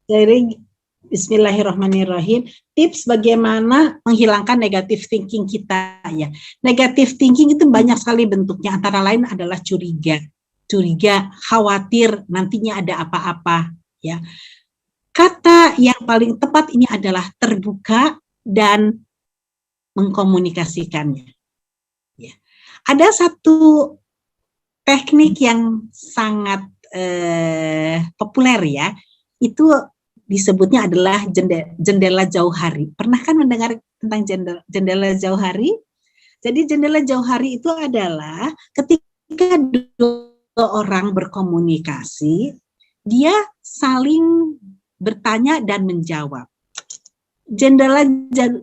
Jadi Bismillahirrahmanirrahim. Tips bagaimana menghilangkan negative thinking kita ya. Negative thinking itu banyak sekali bentuknya. Antara lain adalah curiga, khawatir nantinya ada apa-apa ya. Kata yang paling tepat ini adalah terbuka dan mengkomunikasikannya. Ya. Ada satu teknik yang sangat populer ya. Itu disebutnya adalah jendela jauh hari. Pernah kan mendengar tentang jendela jauh hari? Jadi jendela jauh hari itu adalah ketika dua orang berkomunikasi, dia saling bertanya dan menjawab. Jendela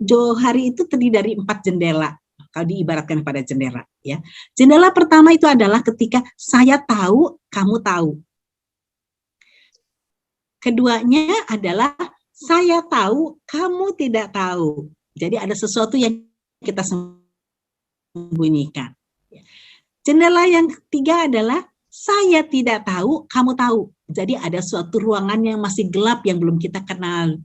jauh hari itu terdiri dari 4 jendela. Kalau diibaratkan pada jendela, ya. Jendela pertama itu adalah ketika saya tahu, kamu tahu. Keduanya adalah saya tahu, kamu tidak tahu. Jadi ada sesuatu yang kita sembunyikan. Jendela yang ketiga adalah saya tidak tahu, kamu tahu. Jadi ada suatu ruangan yang masih gelap yang belum kita kenal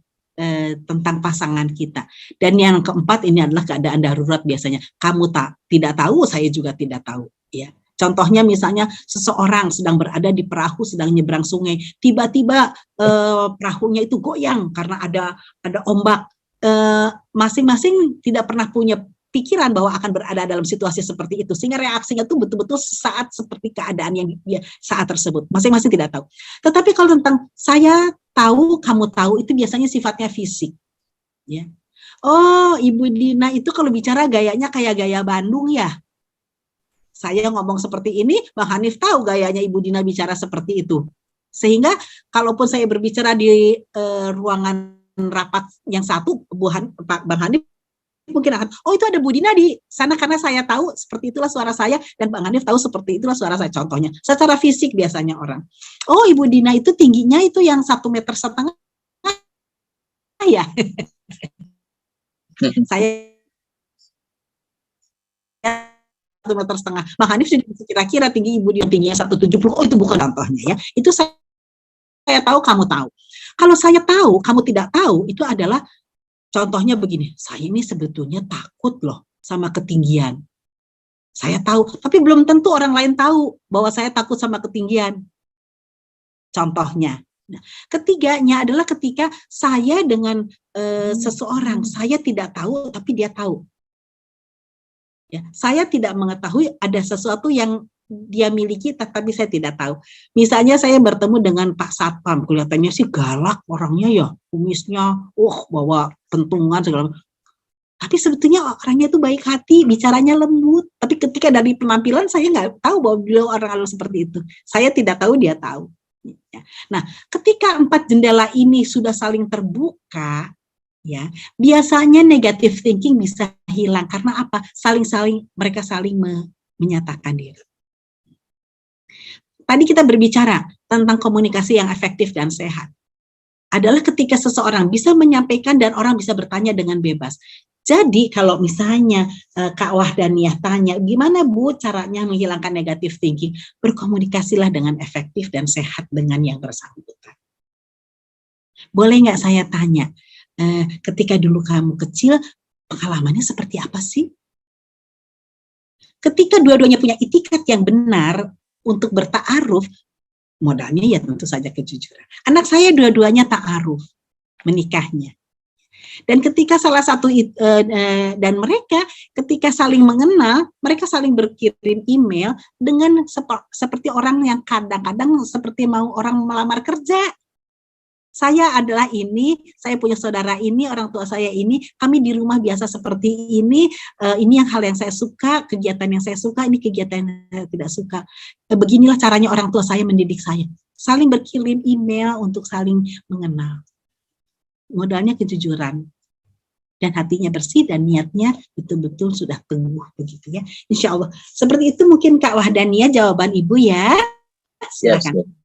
tentang pasangan kita. Dan yang keempat ini adalah keadaan darurat biasanya. Kamu tidak tahu, saya juga tidak tahu. Ya. Contohnya misalnya seseorang sedang berada di perahu sedang nyebrang sungai, tiba-tiba perahunya itu goyang karena ada ombak. Masing-masing tidak pernah punya pikiran bahwa akan berada dalam situasi seperti itu, sehingga reaksinya tuh betul-betul saat seperti keadaan yang dia saat tersebut. Masing-masing tidak tahu. Tetapi kalau tentang saya tahu, kamu tahu, itu biasanya sifatnya fisik. Ya. Oh, Ibu Dina itu kalau bicara gayanya kayak gaya Bandung ya. Saya ngomong seperti ini, Bang Hanif tahu gayanya Ibu Dina bicara seperti itu. Sehingga kalaupun saya berbicara di ruangan rapat yang satu, Bang Hanif mungkin akan, oh itu ada Bu Dina di sana karena saya tahu seperti itulah suara saya dan Bang Hanif tahu seperti itulah suara saya. Contohnya, secara fisik biasanya orang, oh Ibu Dina itu tingginya itu yang 1,5 meter ya. Saya 1,5 meter. Bang Hanif sudah kira-kira tinggi Ibu Dina tingginya 170. Oh itu bukan contohnya ya. Itu saya tahu, kamu tahu. Kalau saya tahu, kamu tidak tahu, itu adalah contohnya begini, saya ini sebetulnya takut loh sama ketinggian. Saya tahu, tapi belum tentu orang lain tahu bahwa saya takut sama ketinggian. Contohnya. Nah, ketiganya adalah ketika saya dengan seseorang, saya tidak tahu, tapi dia tahu. Ya, saya tidak mengetahui ada sesuatu yang dia miliki, tapi saya tidak tahu. Misalnya saya bertemu dengan Pak Satpam, kelihatannya sih galak orangnya ya, kumisnya, bawa pentungan segala macam. Tapi sebetulnya orangnya itu baik hati, bicaranya lembut. Tapi ketika dari penampilan saya nggak tahu bahwa beliau orang seperti itu. Saya tidak tahu, dia tahu. Nah, ketika 4 jendela ini sudah saling terbuka, ya biasanya negative thinking bisa hilang. Karena apa? Mereka saling menyatakan diri. Tadi kita berbicara tentang komunikasi yang efektif dan sehat. Adalah ketika seseorang bisa menyampaikan dan orang bisa bertanya dengan bebas. Jadi kalau misalnya Kak Wahdaniah tanya, gimana Bu caranya menghilangkan negative thinking? Berkomunikasilah dengan efektif dan sehat dengan yang bersangkutan. Boleh nggak saya tanya, ketika dulu kamu kecil, pengalamannya seperti apa sih? Ketika dua-duanya punya itikat yang benar untuk bertaaruf, modalnya ya tentu saja kejujuran. Anak saya dua-duanya ta'aruf menikahnya. Dan ketika salah satu dan mereka ketika saling mengenal, mereka saling berkirim email dengan seperti orang yang kadang-kadang seperti mau orang melamar kerja. Saya adalah ini, saya punya saudara ini, orang tua saya ini, kami di rumah biasa seperti ini yang hal yang saya suka, kegiatan yang saya suka, ini kegiatan yang saya tidak suka. Beginilah caranya orang tua saya mendidik saya. Saling berkirim email untuk saling mengenal. Modalnya kejujuran. Dan hatinya bersih dan niatnya betul-betul sudah teguh begitu ya. Insya Allah. Seperti itu mungkin Kak Wahdaniah jawaban Ibu ya. Silakan.